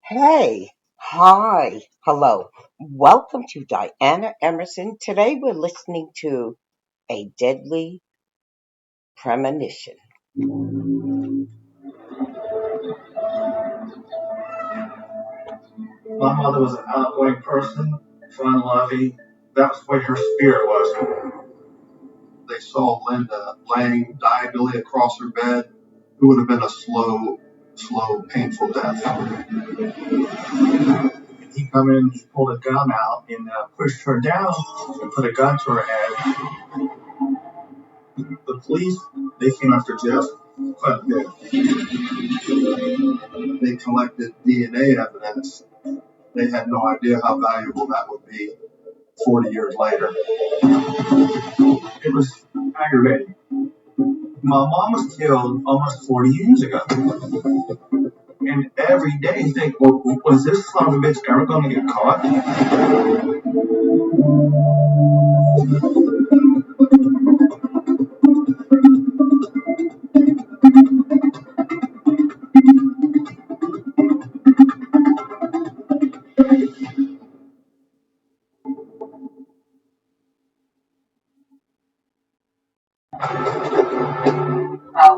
Hey, hi, hello. Welcome to Diana Emerson. Today we're listening to A Deadly Premonition. My mother was an outgoing person, fun loving. That was what her spirit was. They saw Linda laying diagonally across her bed. It would have been a slow, painful death. He come in, just pulled a gun out, and pushed her down and put a gun to her head. The police, they came after Jeff quite a bit. They collected DNA evidence. They had no idea how valuable that would be 40 years later. It was aggravating. My mom was killed almost 40 years ago. And every day you think, well, was this son of a bitch ever going to get caught?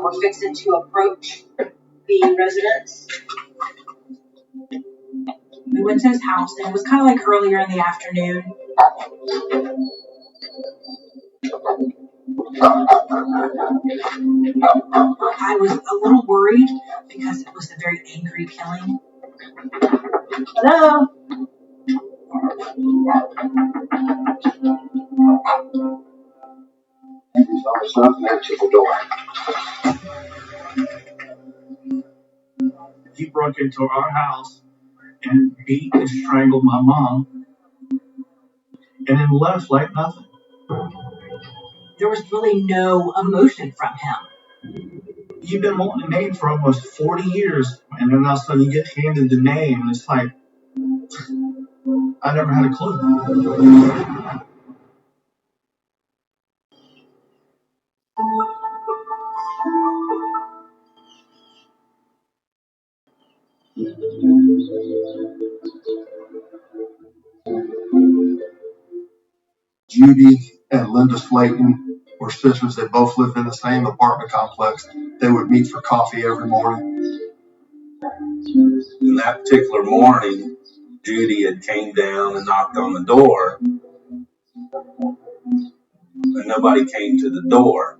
We're fixing to approach the residence. We went to his house, and it was kind of like earlier in the afternoon. I was a little worried because it was a very angry killing. Hello? He broke into our house and beat and strangled my mom and then left like nothing. There was really no emotion from him. You've been wanting a name for almost 40 years, and then all of a sudden you get handed the name, and it's like, I never had a clue. Judy and Linda Slayton were sisters. They both lived in the same apartment complex. They would meet for coffee every morning. And that particular morning, Judy had came down and knocked on the door, and nobody came to the door.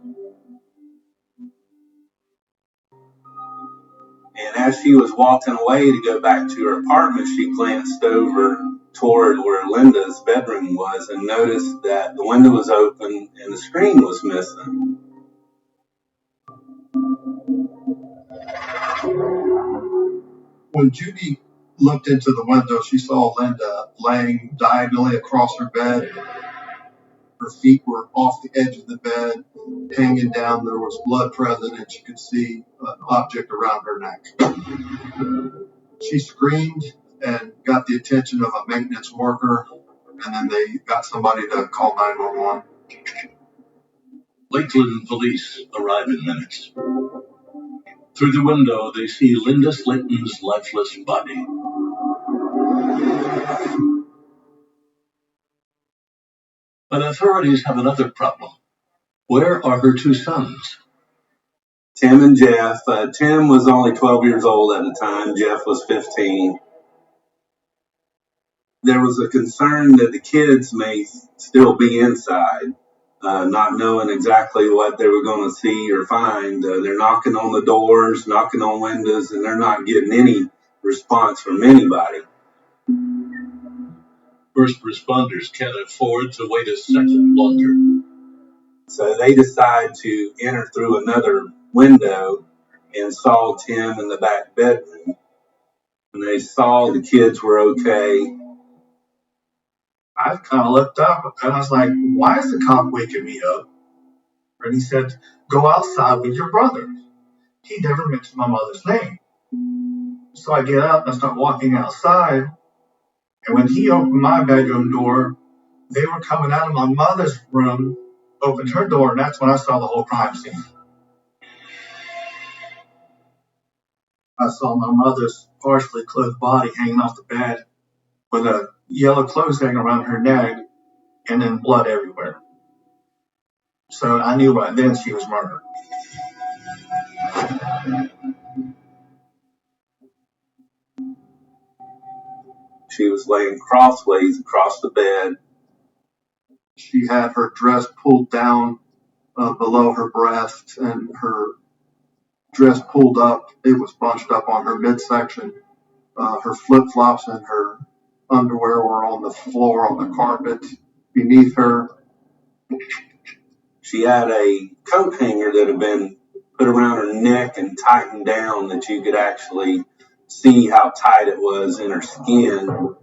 And as she was walking away to go back to her apartment, she glanced over toward where Linda's bedroom was and noticed that the window was open and the screen was missing. When Judy looked into the window, she saw Linda laying diagonally across her bed. Her feet were off the edge of the bed, hanging down. There was blood present, and she could see an object around her neck. She screamed and got the attention of a maintenance worker, and then they got somebody to call 911. Lakeland police arrive in minutes. Through the window, they see Linda Slayton's lifeless body. But authorities have another problem. Where are her two sons? Tim and Jeff. Tim was only 12 years old at the time. Jeff was 15. There was a concern that the kids may still be inside, not knowing exactly what they were going to see or find. They're knocking on the doors, knocking on windows, and they're not getting any response from anybody. First responders can't afford to wait a second longer. So they decide to enter through another window and saw Tim in the back bedroom. And they saw the kids were okay. I kind of looked up and I was like, why is the cop waking me up? And he said, go outside with your brother. He never mentioned my mother's name. So I get up and I start walking outside. And when he opened my bedroom door, they were coming out of my mother's room, opened her door, and that's when I saw the whole crime scene. I saw my mother's partially clothed body hanging off the bed with a yellow clothes hanging around her neck and then blood everywhere. So I knew right then she was murdered. She was laying crossways across the bed. She had her dress pulled down below her breast and her dress pulled up. It was bunched up on her midsection. Her flip-flops and her underwear were on the floor on the carpet beneath her. She had a coat hanger that had been put around her neck and tightened down that you could actually see how tight it was in her skin.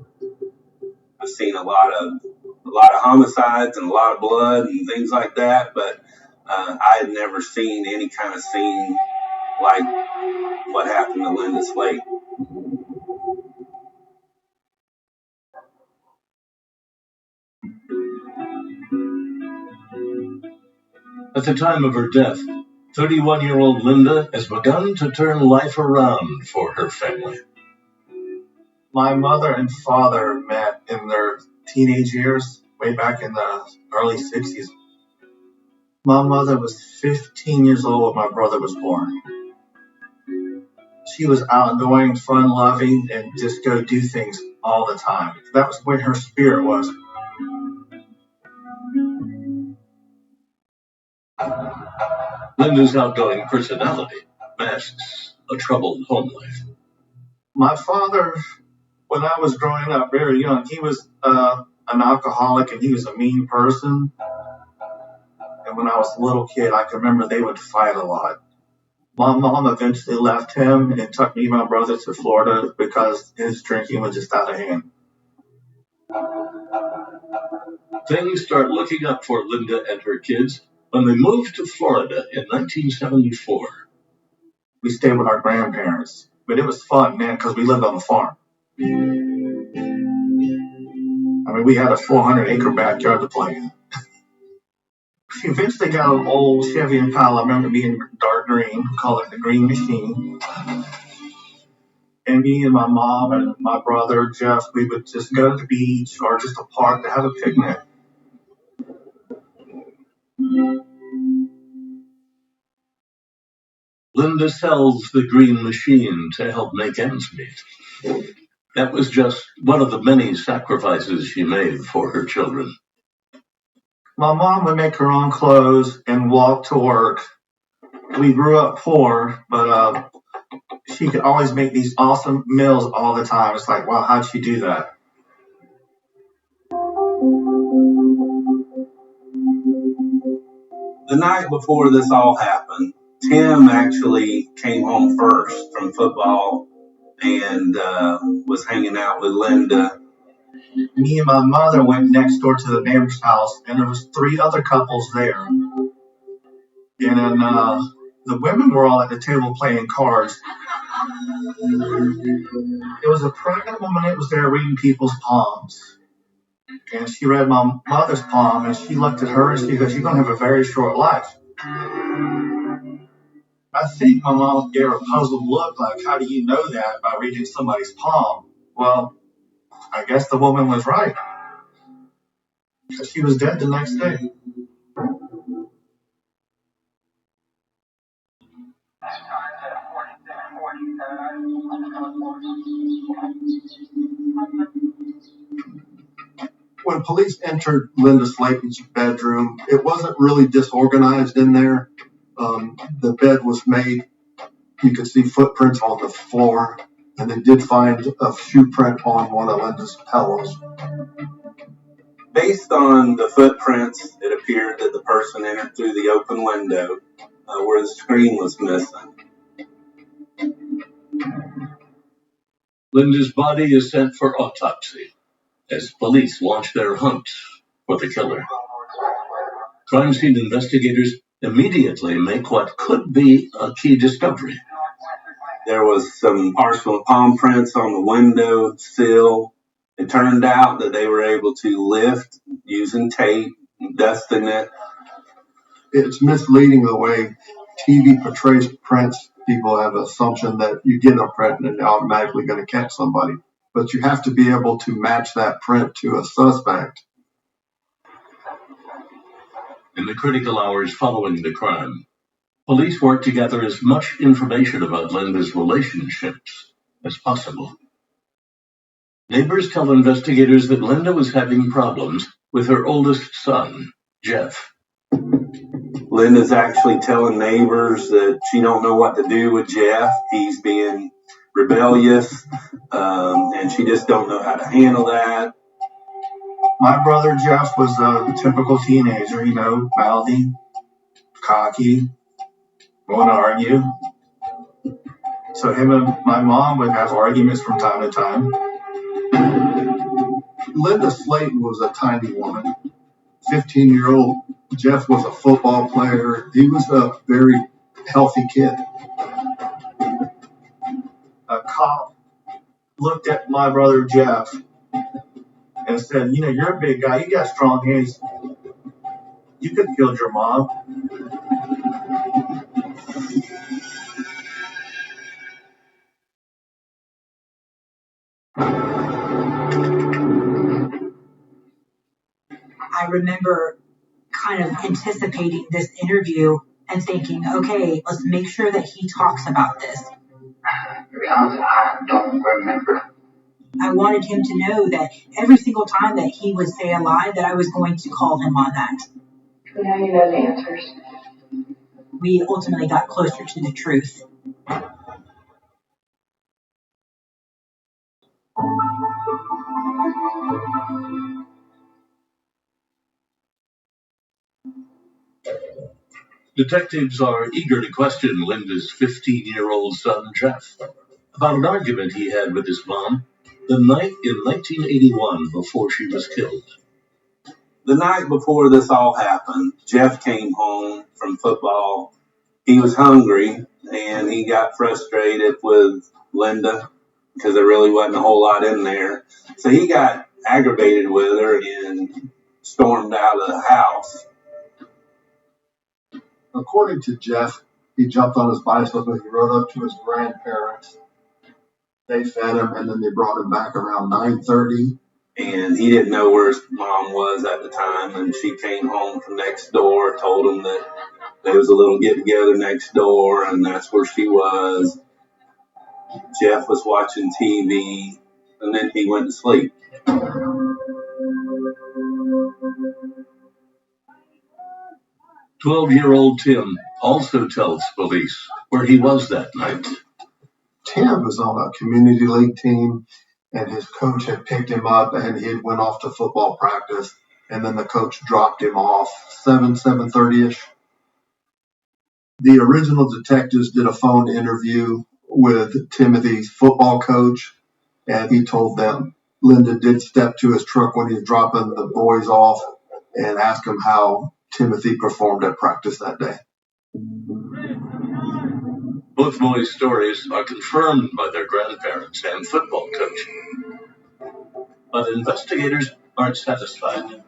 I've seen a lot of homicides and a lot of blood and things like that, but I had never seen any kind of scene like what happened to Linda Slate. At the time of her death, 31-year-old Linda has begun to turn life around for her family. My mother and father met in their teenage years, way back in the early 60s. My mother was 15 years old when my brother was born. She was outgoing, fun-loving, and just go do things all the time. That was where her spirit was. Linda's outgoing personality masks a troubled home life. My father, when I was growing up very young, he was an alcoholic and he was a mean person. And when I was a little kid, I can remember they would fight a lot. My mom eventually left him and took me and my brother to Florida because his drinking was just out of hand. Things start looking up for Linda and her kids when they moved to Florida in 1974. We stayed with our grandparents, but it was fun, man, because we lived on the farm. I mean, we had a 400-acre backyard to play in. She eventually got an old Chevy Impala, I remember being dark green, call it the Green Machine. And me and my mom and my brother, Jeff, we would just go to the beach or just a park to have a picnic. Linda sells the Green Machine to help make ends meet. That was just one of the many sacrifices she made for her children. My mom would make her own clothes and walk to work. We grew up poor, but she could always make these awesome meals all the time. It's like, wow, how'd she do that? The night before this all happened, Tim actually came home first from football and was hanging out with Linda. Me and my mother went next door to the neighbor's house, and there was 3 other couples there. And then the women were all at the table playing cards. There was a pregnant woman that was there reading people's palms. And she read my mother's palm, and she looked at her and she goes, "You're going to have a very short life." I think my mom gave her a puzzled look, like, how do you know that by reading somebody's palm? Well, I guess the woman was right. Because she was dead the next day. When police entered Linda Slayton's bedroom, it wasn't really disorganized in there. The bed was made. You could see footprints on the floor, and they did find a shoe print on one of Linda's pillows. Based on the footprints, it appeared that the person entered through the open window where the screen was missing. Linda's body is sent for autopsy as police launch their hunt for the killer. Crime scene investigators immediately make what could be a key discovery. There was some partial palm prints on the window sill. It turned out that they were able to lift using tape, dusting it. It's misleading the way TV portrays prints. people have an assumption that you get a print and they're automatically going to catch somebody. But you have to be able to match that print to a suspect. In the critical hours following the crime, police worked to gather as much information about Linda's relationships as possible. Neighbors tell investigators that Linda was having problems with her oldest son, Jeff. Linda's actually telling neighbors that she don't know what to do with Jeff. He's being rebellious, and she just don't know how to handle that. My brother Jeff was a typical teenager, mouthy, cocky, going to argue. So him and my mom would have arguments from time to time. Linda Slayton was a tiny woman. 15-year-old Jeff was a football player. He was a very healthy kid. A cop looked at my brother Jeff and said, you're a big guy. You got strong hands. You could have killed your mom. I remember kind of anticipating this interview and thinking, okay, let's make sure that he talks about this. To be honest, I don't remember. I wanted him to know that every single time that he would say a lie, that I was going to call him on that. Now you know the answers. We ultimately got closer to the truth. Detectives are eager to question Linda's 15-year-old son, Jeff, about an argument he had with his mom the night in 1981 before she was killed. The night before this all happened, Jeff came home from football. He was hungry, and he got frustrated with Linda because there really wasn't a whole lot in there. So he got aggravated with her and stormed out of the house. According to Jeff, he jumped on his bicycle. He rode up to his grandparents. They fed him, and then they brought him back around 9:30. And he didn't know where his mom was at the time, and she came home from next door, told him that there was a little get-together next door, and that's where she was. Jeff was watching TV, and then he went to sleep. 12-year-old Tim also tells police where he was that night. Tim was on a community league team, and his coach had picked him up, and he went off to football practice, and then the coach dropped him off 7:30ish. The original detectives did a phone interview with Timothy's football coach, and he told them Linda did step to his truck when he was dropping the boys off and ask him how Timothy performed at practice that day. Both boys' stories are confirmed by their grandparents and football coach. But investigators aren't satisfied.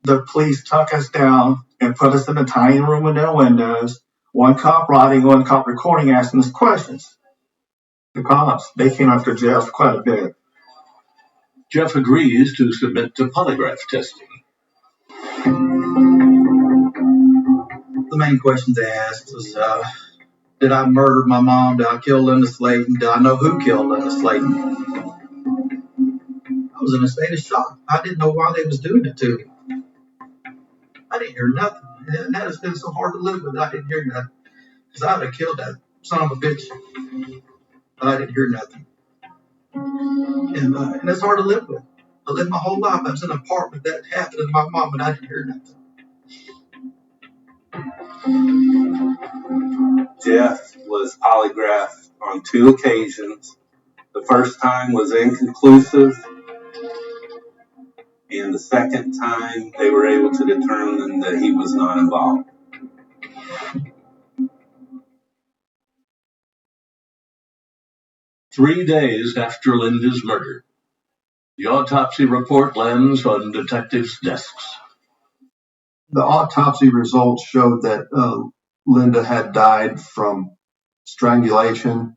The police tuck us down and put us in a tiny room with no windows. One cop writing, one cop recording, asking us questions. The cops, they came after Jeff quite a bit. Jeff agrees to submit to polygraph testing. The main questions they asked was, did I murder my mom? Did I kill Linda Slayton? Did I know who killed Linda Slayton? I was in a state of shock. I didn't know why they was doing it to me. I didn't hear nothing. And that has been so hard to live with. I didn't hear nothing. Because I would have killed that son of a bitch. But I didn't hear nothing. And it's hard to live with. I lived my whole life. I was in an apartment that happened to my mom, and I didn't hear nothing. Jeff was polygraphed on 2 occasions. The first time was inconclusive, and the second time they were able to determine that he was not involved. "3 days after Linda's murder, the autopsy report lands on detectives' desks. The autopsy results showed that Linda had died from strangulation.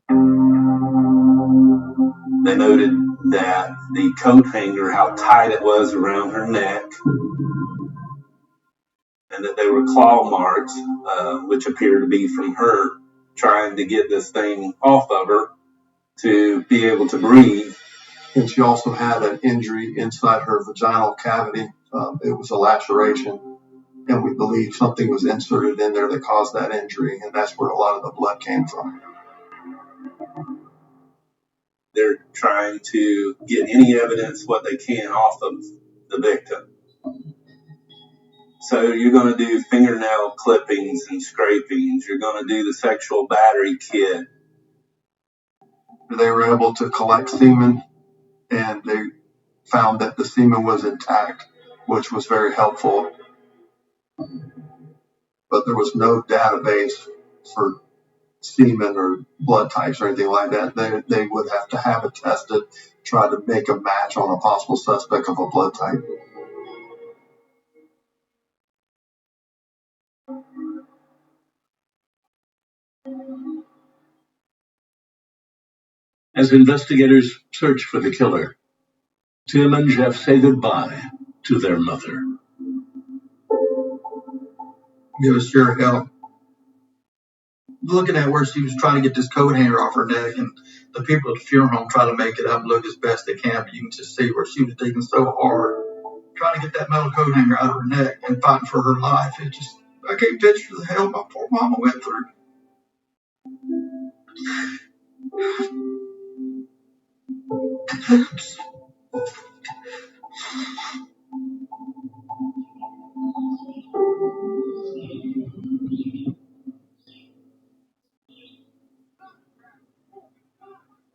They noted that the coat hanger, how tight it was around her neck, and that there were claw marks, which appeared to be from her trying to get this thing off of her to be able to breathe. And she also had an injury inside her vaginal cavity. It was a laceration, and we believe something was inserted in there that caused that injury, and that's where a lot of the blood came from. They're trying to get any evidence what they can off of the victim. So you're going to do fingernail clippings and scrapings. You're going to do the sexual battery kit. They were able to collect semen, and they found that the semen was intact, which was very helpful. But there was no database for semen or blood types or anything like that. They would have to have it tested, try to make a match on a possible suspect of a blood type. As investigators search for the killer, Tim and Jeff say goodbye to their mother. It was sure hell. Looking at where she was trying to get this coat hanger off her neck, and the people at the funeral home try to make it up look as best they can, but you can just see where she was digging so hard, trying to get that metal coat hanger out of her neck and fighting for her life. I can't picture the hell my poor mama went through.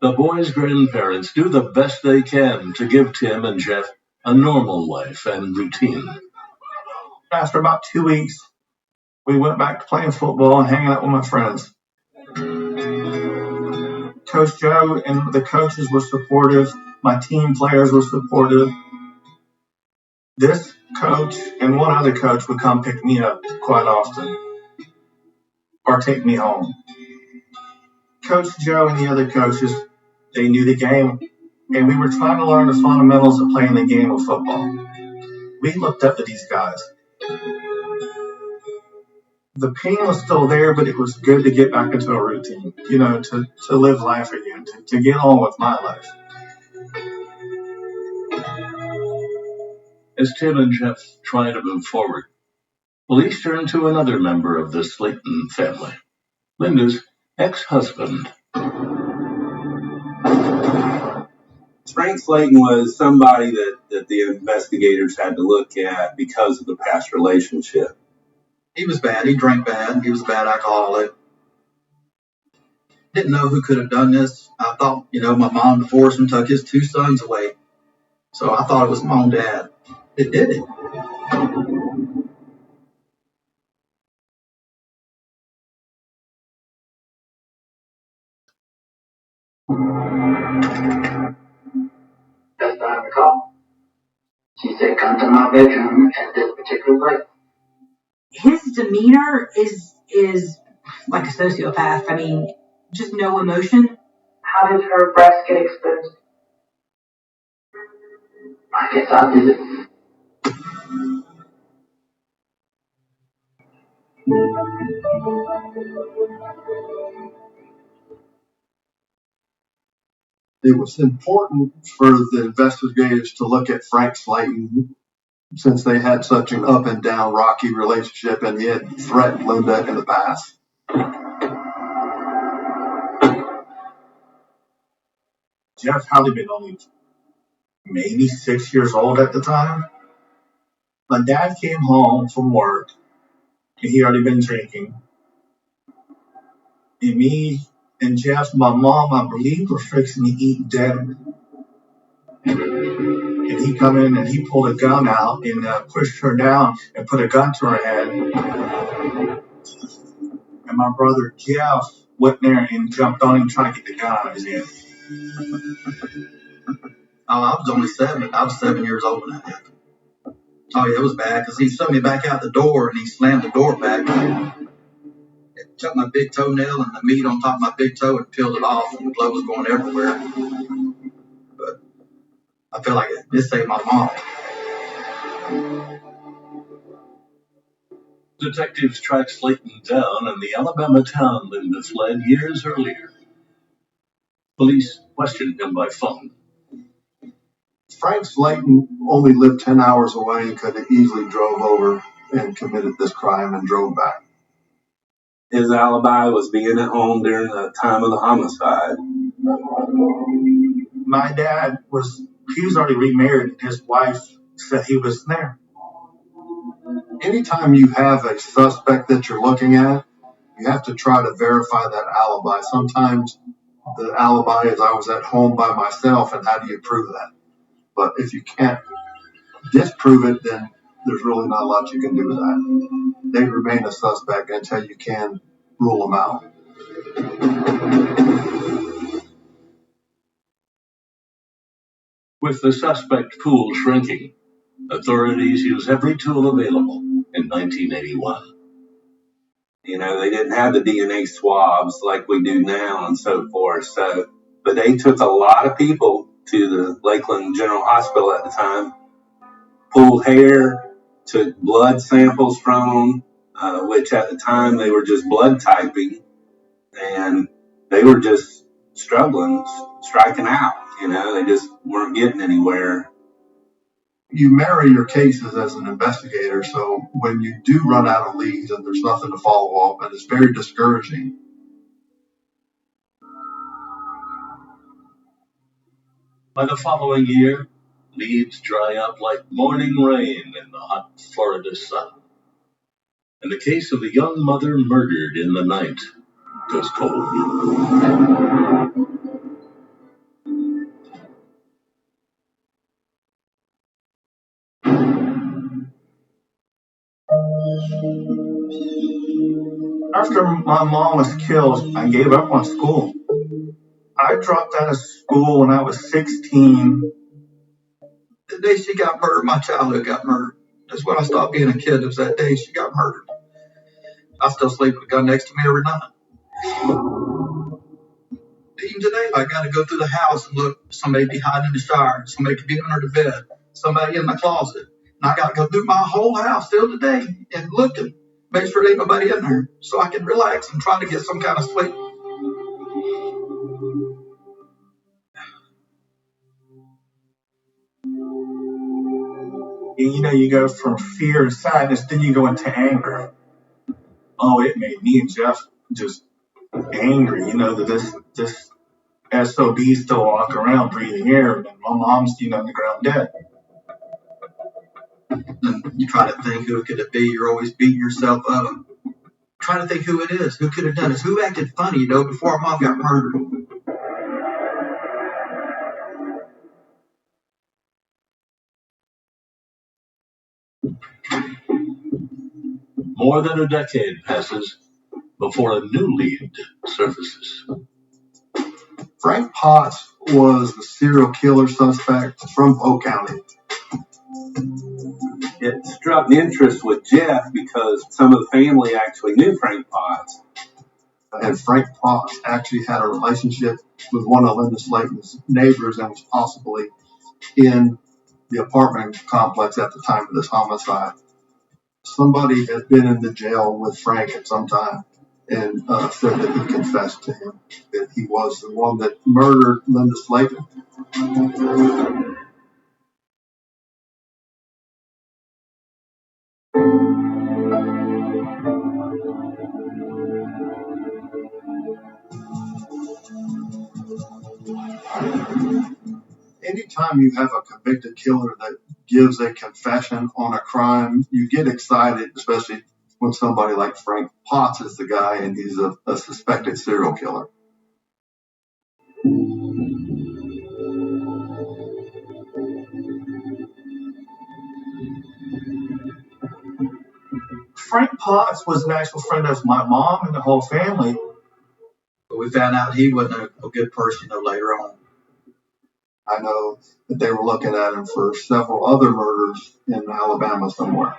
The boys' grandparents do the best they can to give Tim and Jeff a normal life and routine. After about 2 weeks, we went back to playing football and hanging out with my friends. Coach Joe and the coaches were supportive. My team players were supportive. This coach and one other coach would come pick me up quite often or take me home. Coach Joe and the other coaches, they knew the game, and we were trying to learn the fundamentals of playing the game of football. We looked up to these guys. The pain was still there, but it was good to get back into a routine, to live life again, to get on with my life. As Tim and Jeff try to move forward, police turn to another member of the Slayton family, Linda's ex-husband. Frank Slayton was somebody that the investigators had to look at because of the past relationship. He was bad. He drank bad. He was a bad alcoholic. Didn't know who could have done this. I thought, my mom divorced him, took his 2 sons away. So I thought it was my own dad that did it. Best I recall. She said, come to my bedroom at this particular place. His demeanor is like a sociopath. I mean, just no emotion. How did her breast get exposed? I guess I did it. It was important for the investigators to look at Frank Slayton since they had such an up and down rocky relationship, and he had threatened Linda in the past. Jeff probably been only maybe 6 years old at the time. My dad came home from work, and he already been drinking. And me and Jeff, my mom, I believe, were fixing to eat dinner. And he come in and he pulled a gun out and pushed her down and put a gun to her head. And my brother Jeff went there and jumped on him trying to get the gun out of his hand. Oh, I was only 7. I was 7 years old when that happened. Oh, yeah, it was bad because he shoved me back out the door and he slammed the door back. took my big toenail and the meat on top of my big toe and peeled it off, and the blood was going everywhere. But I feel like this saved my mom. Detectives tracked Slayton down in the Alabama town Linda fled years earlier. Police questioned him by phone. Frank Slayton only lived 10 hours away and could have easily drove over and committed this crime and drove back. His alibi was being at home during the time of the homicide. My dad was already remarried, and his wife said he was there. Anytime you have a suspect that you're looking at, you have to try to verify that alibi. Sometimes the alibi is I was at home by myself, and how do you prove that? But if you can't disprove it, then there's really not a lot you can do with that. They remain a suspect until you can rule them out. With the suspect pool shrinking, authorities used every tool available in 1981. They didn't have the DNA swabs like we do now and so forth. But they took a lot of people to the Lakeland General Hospital at the time, pulled hair, took blood samples from them, which at the time they were just blood typing, and they were just struggling, striking out. They just weren't getting anywhere. You marry your cases as an investigator, so when you do run out of leads and there's nothing to follow up, and it's very discouraging. By the following year, leads dry up like morning rain in the hot Florida sun. And the case of the young mother murdered in the night goes cold. After my mom was killed, I gave up on school. I dropped out of school when I was 16. The day she got murdered, my childhood got murdered. That's when I stopped being a kid. It was that day she got murdered. I still sleep with a gun next to me every night. Even today, I got to go through the house and look. Somebody be hiding in the shower. Somebody could be under the bed. Somebody in my closet. And I got to go through my whole house still today and look and make sure there ain't nobody in there so I can relax and try to get some kind of sleep. You go from fear and sadness, then you go into anger. Oh, it made me and Jeff just angry, that this SOB still walking around breathing air, and my mom's, on the ground dead. And you try to think who it could be. You're always beating yourself up. Trying to think who it is. Who could have done this? Who acted funny, before our mom got murdered? More than a decade passes before a new lead surfaces. Frank Potts was the serial killer suspect from Polk County. It struck interest with Jeff because some of the family actually knew Frank Potts. And Frank Potts actually had a relationship with one of Linda Slayton's neighbors and was possibly in the apartment complex at the time of this homicide. Somebody had been in the jail with Frank at some time and said that he confessed to him that he was the one that murdered Linda Slayton. Anytime you have a convicted killer that gives a confession on a crime, you get excited, especially when somebody like Frank Potts is the guy and he's a suspected serial killer. Frank Potts was an actual friend of my mom and the whole family. But we found out he wasn't a good person later on. I know that they were looking at him for several other murders in Alabama somewhere.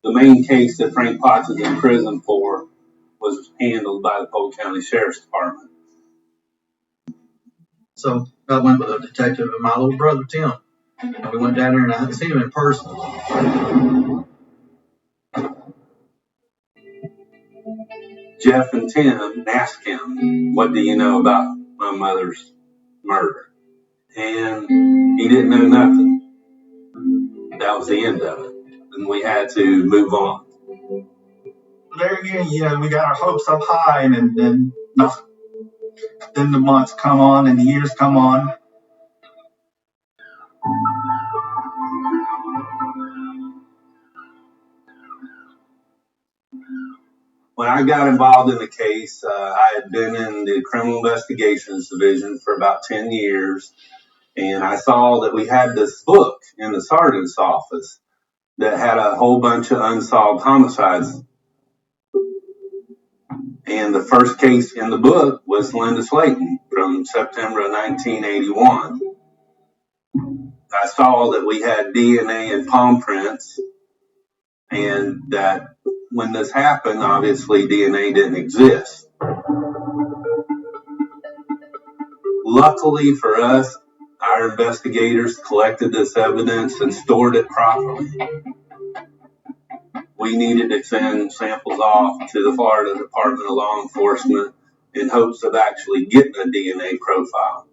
The main case that Frank Potts is in prison for was handled by the Polk County Sheriff's Department. So I went with a detective and my little brother Tim, and we went down there and I hadn't seen him in person. Jeff and Tim asked him, "What do you know about my mother's murder?" And he didn't know nothing. That was the end of it. And we had to move on. There again, we got our hopes up high, and then nothing. Then the months come on and the years come on. When I got involved in the case, I had been in the Criminal Investigations Division for about 10 years, and I saw that we had this book in the sergeant's office that had a whole bunch of unsolved homicides. And the first case in the book was Linda Slayton from September of 1981. I saw that we had DNA and palm prints, and that when this happened, obviously DNA didn't exist. Luckily for us, our investigators collected this evidence and stored it properly. We needed to send samples off to the Florida Department of Law Enforcement in hopes of actually getting a DNA profile.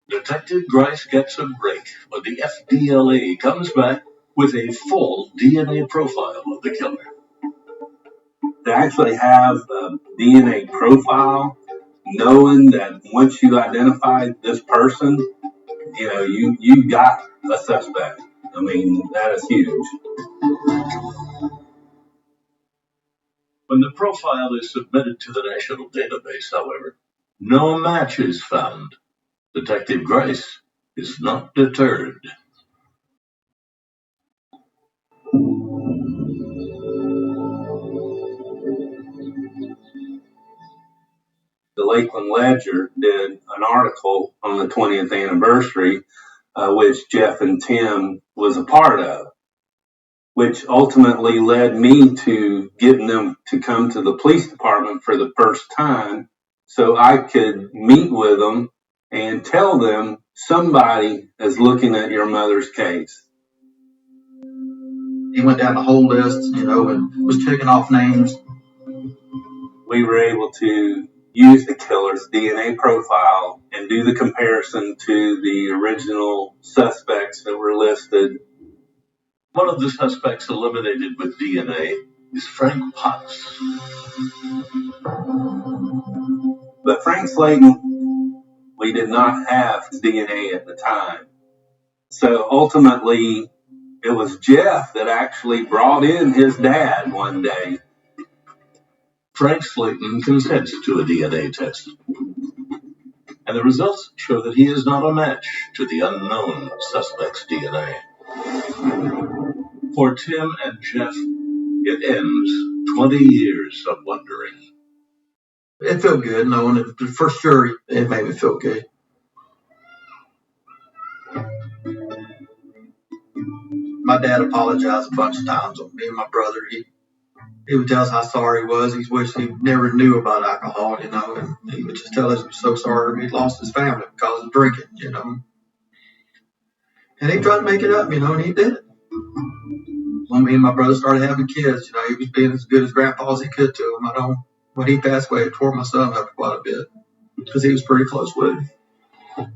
Detective Grice gets a break when the FDLE comes back with a full DNA profile of the killer. To actually have a DNA profile, knowing that once you identify this person, you got a suspect. I mean, that is huge. When the profile is submitted to the national database, however, no match is found. Detective Grice is not deterred. The Lakeland Ledger did an article on the 20th anniversary, which Jeff and Tim was a part of, which ultimately led me to getting them to come to the police department for the first time so I could meet with them and tell them somebody is looking at your mother's case. He went down the whole list, and was checking off names. We were able to use the killer's DNA profile and do the comparison to the original suspects that were listed. One of the suspects eliminated with DNA is Frank Potts. But Frank Slayton, we did not have DNA at the time. So ultimately, it was Jeff that actually brought in his dad one day. Frank Slayton consents to a DNA test, and the results show that he is not a match to the unknown suspect's DNA. For Tim and Jeff, it ends 20 years of wondering. It felt good knowing it. For sure, it made me feel good. My dad apologized a bunch of times on me and my brother. He would tell us how sorry he was. He wished he never knew about alcohol, and he would just tell us he was so sorry he lost his family because of drinking, And he tried to make it up, and he did it. When me and my brother started having kids, he was being as good as grandpa as he could to them. When he passed away, it tore my son up quite a bit because he was pretty close with him.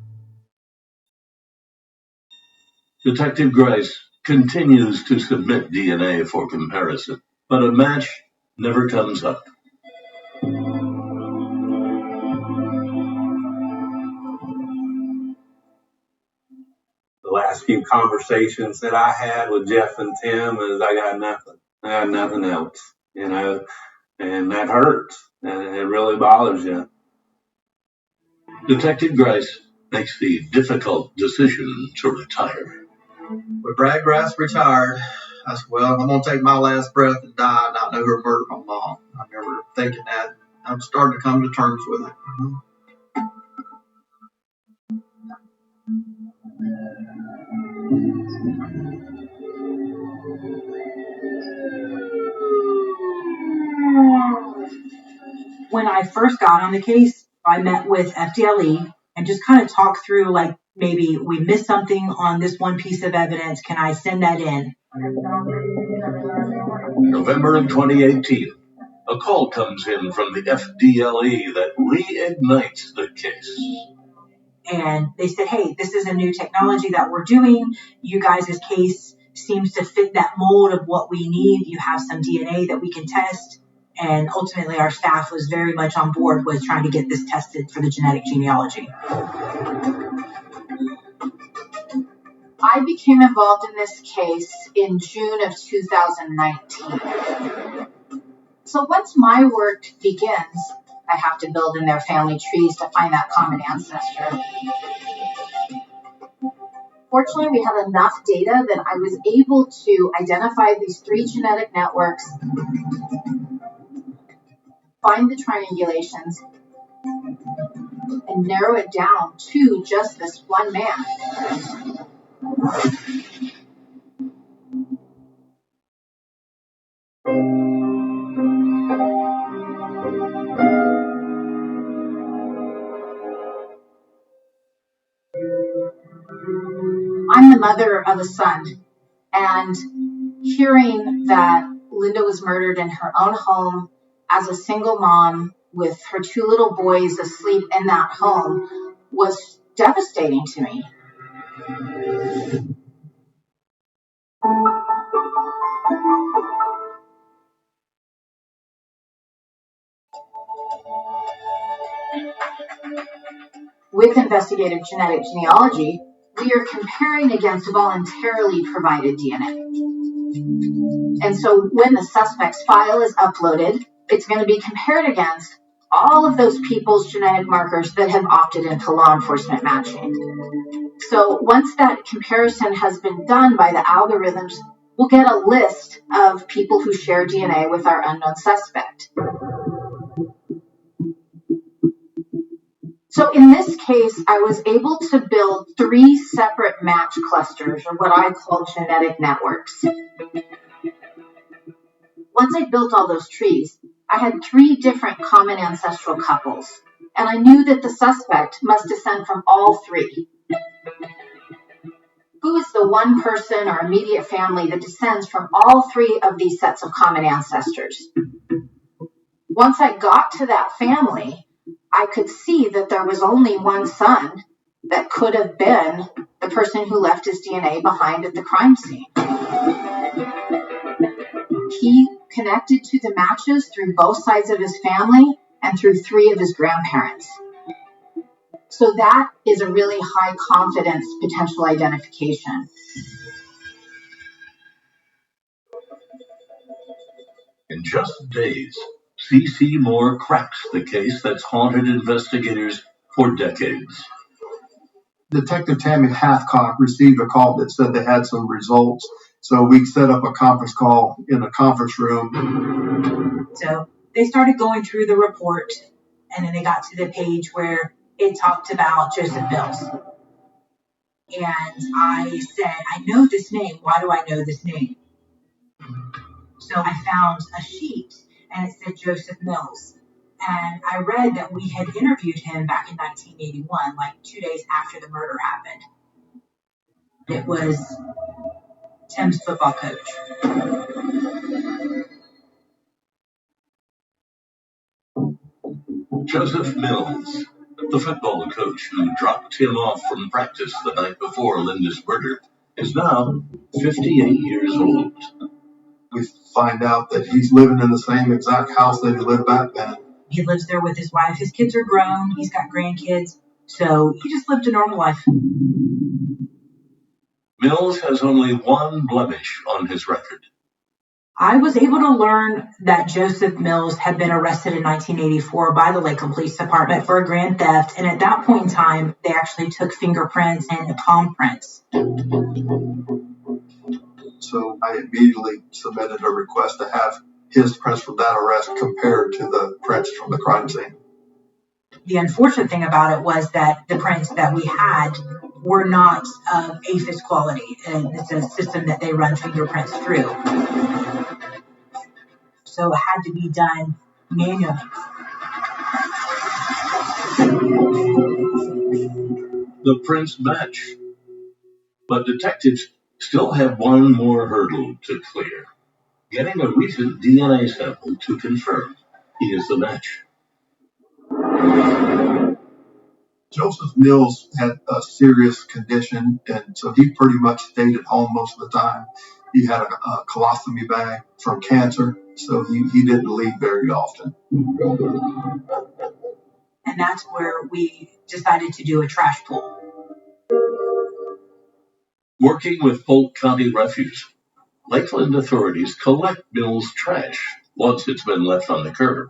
Detective Grice continues to submit DNA for comparison, but a match never comes up. The last few conversations that I had with Jeff and Tim is I got nothing. I got nothing else, and that hurts. And it really bothers you. Detective Grice makes the difficult decision to retire. When Brad Grice retired, I said, well, I'm going to take my last breath and die and not know who murdered my mom. I remember thinking that. I'm starting to come to terms with it. When I first got on the case, I met with FDLE and just kind of talked through, like, maybe we missed something on this one piece of evidence. Can I send that in? November of 2018, a call comes in from the FDLE that reignites the case. And they said, hey, this is a new technology that we're doing. You guys' case seems to fit that mold of what we need. You have some DNA that we can test. And ultimately, our staff was very much on board with trying to get this tested for the genetic genealogy. I became involved in this case in June of 2019. So once my work begins, I have to build in their family trees to find that common ancestor. Fortunately, we had enough data that I was able to identify these 3 genetic networks, find the triangulations, and narrow it down to just this one man. I'm the mother of a son, and hearing that Linda was murdered in her own home as a single mom with her 2 little boys asleep in that home was devastating to me. With investigative genetic genealogy, we are comparing against voluntarily provided DNA. And so when the suspect's file is uploaded, it's going to be compared against all of those people's genetic markers that have opted into law enforcement matching. So once that comparison has been done by the algorithms, we'll get a list of people who share DNA with our unknown suspect. So in this case, I was able to build 3 separate match clusters, or what I call genetic networks. Once I built all those trees, I had 3 different common ancestral couples, and I knew that the suspect must descend from all 3. Who is the one person or immediate family that descends from all 3 of these sets of common ancestors? Once I got to that family, I could see that there was only one son that could have been the person who left his DNA behind at the crime scene. He connected to the matches through both sides of his family and through 3 of his grandparents. So that is a really high confidence potential identification. In just days, C.C. Moore cracks the case that's haunted investigators for decades. Detective Tammy Hathcock received a call that said they had some results. So we set up a conference call in a conference room. So they started going through the report, and then they got to the page where it talked about Joseph Mills. And I said, I know this name. Why do I know this name? So I found a sheet, and it said Joseph Mills. And I read that we had interviewed him back in 1981, like 2 days after the murder happened. It was Tim's football coach. Joseph Mills, the football coach who dropped Tim off from practice the night before Linda's murder, is now 58 years old. We find out that he's living in the same exact house that he lived back then. He lives there with his wife. His kids are grown. He's got grandkids. So he just lived a normal life. Mills has only one blemish on his record. I was able to learn that Joseph Mills had been arrested in 1984 by the Lakeland Police Department for a grand theft. And at that point in time, they actually took fingerprints and palm prints. So I immediately submitted a request to have his prints from that arrest compared to the prints from the crime scene. The unfortunate thing about it was that the prints that we had were not of APHIS quality. And it's a system that they run fingerprints through. So it had to be done manually. The prints match, but detectives still have one more hurdle to clear: getting a recent DNA sample to confirm he is the match. Joseph Mills had a serious condition, and so he pretty much stayed at home most of the time. He had a colostomy bag from cancer, so he didn't leave very often. And that's where we decided to do a trash pull. Working with Polk County Refuse, Lakeland authorities collect Mills' trash once it's been left on the curb.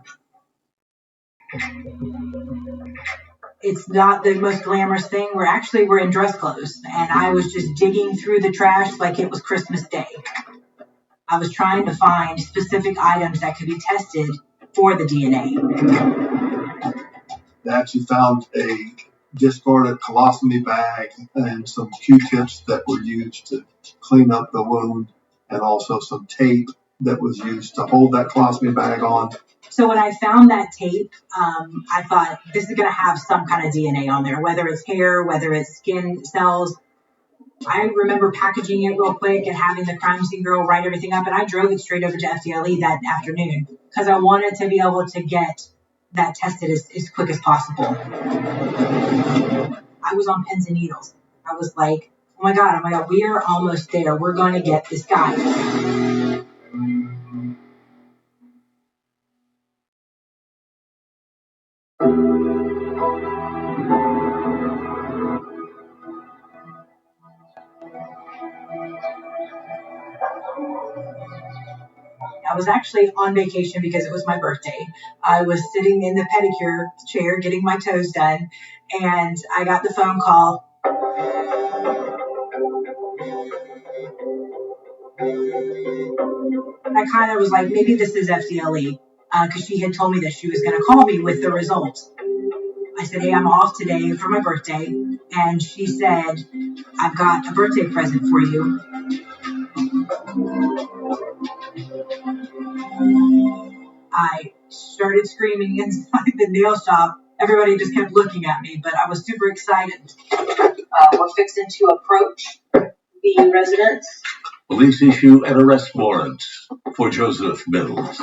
It's not the most glamorous thing. We're in dress clothes, and I was just digging through the trash like it was Christmas Day. I was trying to find specific items that could be tested for the DNA. They actually found a discarded colostomy bag and some Q-tips that were used to clean up the wound, and also some tape that was used to hold that colostomy bag on. So when I found that tape, I thought this is going to have some kind of DNA on there, whether it's hair, whether it's skin cells. I remember packaging it real quick and having the crime scene girl write everything up, and I drove it straight over to FDLE that afternoon because I wanted to be able to get that tested as quick as possible. I was on pins and needles. I was like, oh my God, we are almost there. We're going to get this guy. I was actually on vacation because it was my birthday. I was sitting in the pedicure chair getting my toes done, and I got the phone call. I kind of was like, maybe this is FDLE, because she had told me that she was going to call me with the results. I said, hey, I'm off today for my birthday. And she said, I've got a birthday present for you. I started screaming inside the nail shop. Everybody just kept looking at me, but I was super excited. We're fixing to approach the residence. Police issue an arrest warrant for Joseph Mills.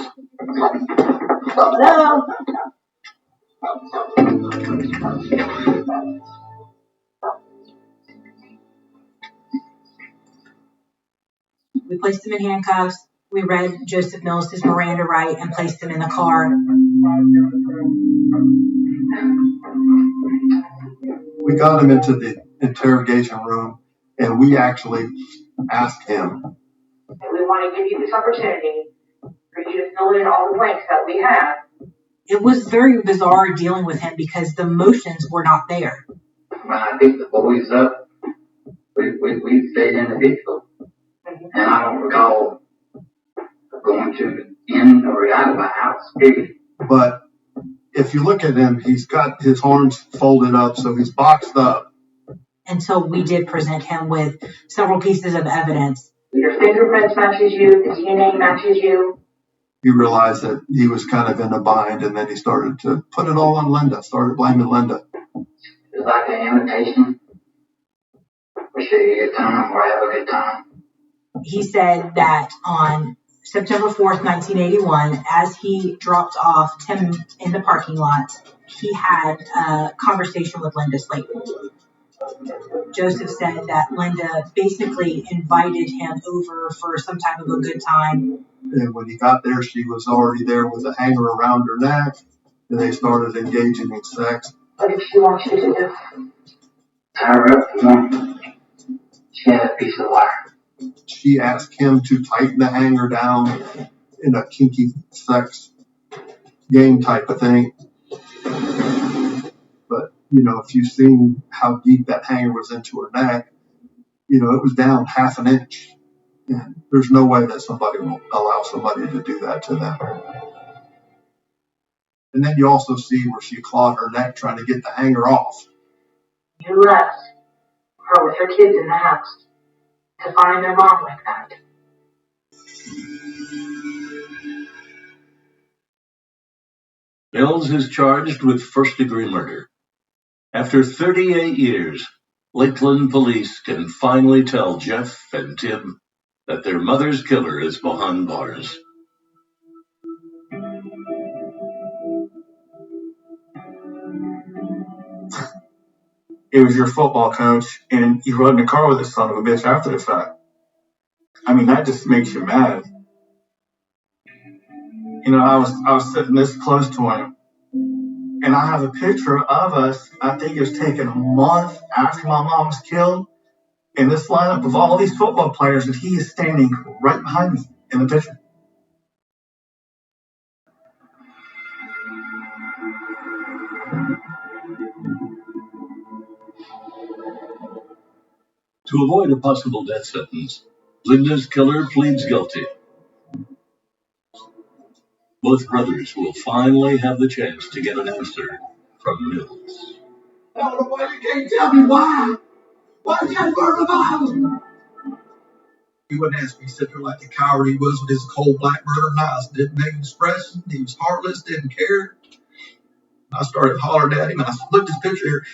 Hello? We placed him in handcuffs. We read Joseph Mills his Miranda right and placed him in the car. We got him into the interrogation room, and we actually asked him. We want to give you this opportunity for you to fill in all the blanks that we have. It was very bizarre dealing with him because the emotions were not there. When I picked the boys up, we stayed in the vehicle. And I don't recall going to in or out of the house, period. But if you look at him, he's got his arms folded up, so he's boxed up. And so we did present him with several pieces of evidence. Your fingerprints matches you, the DNA matches you. He realized that he was kind of in a bind, and then he started to put it all on Linda, started blaming Linda. It's like an invitation. We should have a good time or have a good time. He said that on September 4th, 1981, as he dropped off Tim in the parking lot, he had a conversation with Linda Slayton. Joseph said that Linda basically invited him over for some type of a good time. And when he got there, she was already there with a hanger around her neck, and they started engaging in sex. What did she want you to do? Tie her up for one. She had a piece of wire. She asked him to tighten the hanger down in a kinky sex game type of thing. But, if you've seen how deep that hanger was into her neck, it was down half an inch. And there's no way that somebody will allow somebody to do that to them. And then you also see where she clawed her neck trying to get the hanger off. You left her with her kids in the house to find their mom like that. Mills is charged with first-degree murder. After 38 years, Lakeland police can finally tell Jeff and Tim that their mother's killer is behind bars. It was your football coach, and you rode in a car with this son of a bitch after the fact. I mean, that just makes you mad. You know, I was sitting this close to him, and I have a picture of us. I think it was taken a month after my mom was killed, in this lineup of all these football players, and he is standing right behind me in the picture. To avoid a possible death sentence, Linda's killer pleads guilty. Both brothers will finally have the chance to get an answer from Mills. I don't know why you can't tell me why. Why did you murder my? He wouldn't ask me. He sit there like the coward he was with his cold black murder eyes. Didn't make an expression. He was heartless, didn't care. I started hollering at him, and I said, look at this picture here.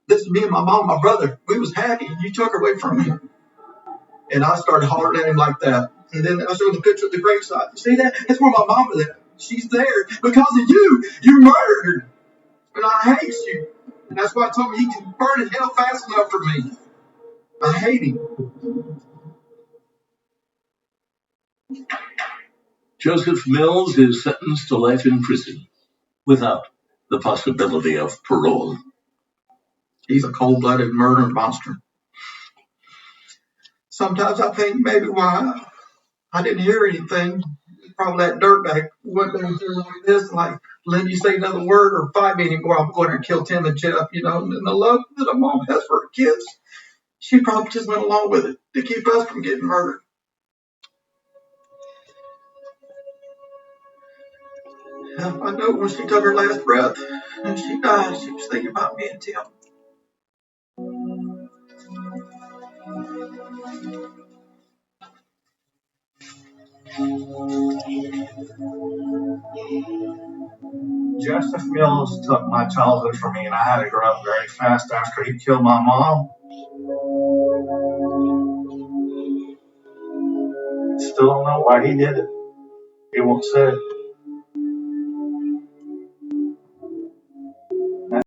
This is me and my mom and my brother. We was happy, and you took her away from me. And I started hollering at him like that. And then I showed him the picture of the graveside. You see that? That's where my mama is. She's there because of you. You murdered her. And I hate you. And that's why I told him he can burn in hell fast enough for me. I hate him. Joseph Mills is sentenced to life in prison without the possibility of parole. He's a cold-blooded murder monster. Sometimes I think maybe why I didn't hear anything. Probably that dirtbag went there and like this, like, let you say another word or fight me anymore. I'm going there and kill Tim and Jeff, you know, and the love that a mom has for her kids. She probably just went along with it to keep us from getting murdered. I know when she took her last breath and she died, she was thinking about me and Tim. Joseph Mills took my childhood from me, and I had to grow up very fast after he killed my mom. Still don't know why he did it. He won't say it.